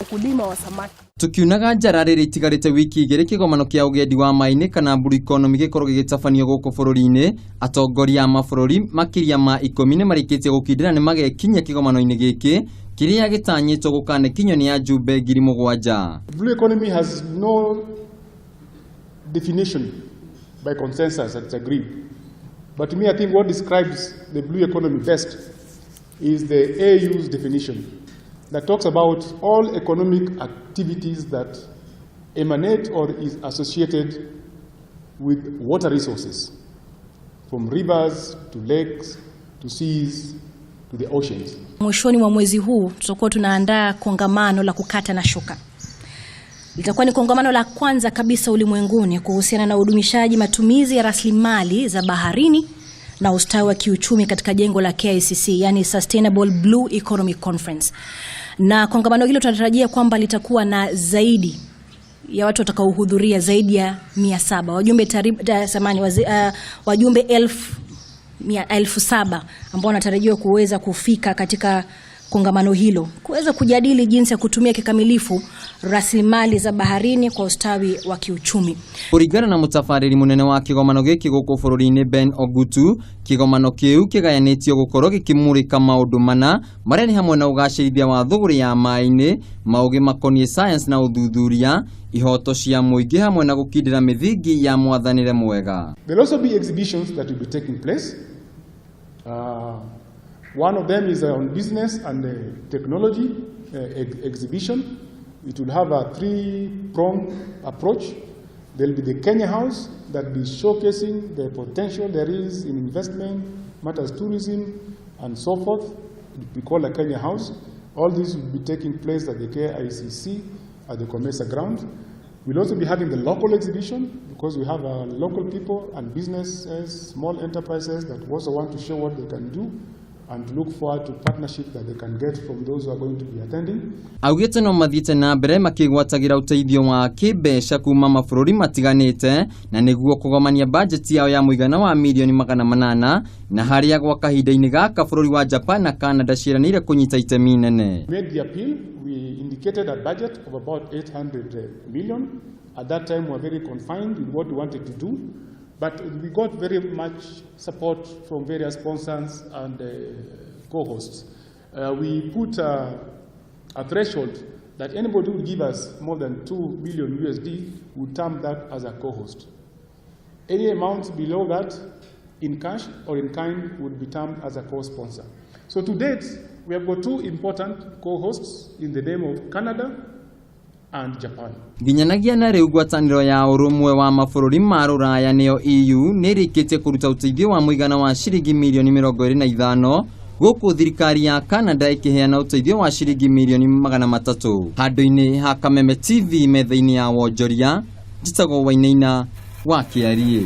ukulima wa samaki. Tukiunaga njara riri itigarite wiki igiri kigomano kia ugendi wa maini kana mburu economy gikorwo gigitafanio guku bururi-ini, atongoria a mabũrũri makiria ma 10 marikitie gukindira ni magekinyia kigomano-ini giki kiria gitanyitwo gukanekinyo ni ajumbe 7,000. Blue economy has no definition by consensus that's agreed. But to me, I think what describes the blue economy best is the AU's definition that talks about all economic activities that emanate or is associated with water resources, from rivers to lakes to seas to the oceans. Mwishoni mwa mwezi huu tutakuwa tunaandaa kongamano la kukata na shoka. Litakuwa ni kongamano la kwanza kabisa ulimwenguni kuhusiana na udumishaji matumizi ya rasilimali za baharini na ustawi wa kiuchumi katika jengo la KICC, yani Sustainable Blue Economy Conference. Na kongamano hilo tunatarajia kwamba litakuwa na zaidi ya watu watakaohudhuria zaidi ya 700. Wajumbe 7,000 ambao wanatarajiwa kuweza kufika katika kongamano hilo kuweza kujadili jinsi ya kutumia kikamilifu rasilimali za baharini kwa ustawi wa kiuchumi. Kurigana na mutafariri munene wa kigomano giki guku bururi-ini Ben Ogutu, kigomano kiu kigayanitio gukorwo gikimurika maundu mana maria ni hamwe na ugacirithia wa thuguri ya mai-ini, maugi makonie science na uthuthuria, ihoto cia muingi hamwe na gukindira mithingi ya mwathanire mwega. There will also be exhibitions that will be taking place. One of them is on business and technology exhibition. It will have a 3-pronged approach. There will be the Kenya House that will be showcasing the potential there is in investment, matters tourism, and so forth. It will be called a Kenya House. All this will be taking place at the KICC at the Comesa ground. We'll also be having the local exhibition because we have local people and businesses, small enterprises that also want to show what they can do and look forward to partnership that they can get from those who are going to be attending. Augite no mathiite na mbere makigwatagira uteithio wa kibeca kuma mabũrũri matiganite na niguo kugomania budget yao ya muigana wa milioni 800 na haria gwa kahinda-ini gaka bũrũri wa Japan na Canada ciranire kunyita itemi nene. Made the appeal, we indicated a budget of about 800 million. At that time we were very confined in what we wanted to do. But we got very much support from various sponsors and co-hosts. We put a threshold that anybody who would give us more than 2 billion USD would term that as a co-host. Any amount below that, in cash or in kind, would be termed as a co-sponsor. So to date, we have got 2 important co-hosts in the name of Canada and Japan. Ginyanagia na riu gwataniro ya urumwe wa mabũrũri ma Rũraya neo EU nirikitie kuruta uteithio wa muigana wa shilingi milioni 25 guku thirikari ya Canada ikiheana uteithio wa shilingi milioni 300 handu-ini ha Kameme TV metha-ini ya wonjoria njitagwo Wainaina wa Kiarie.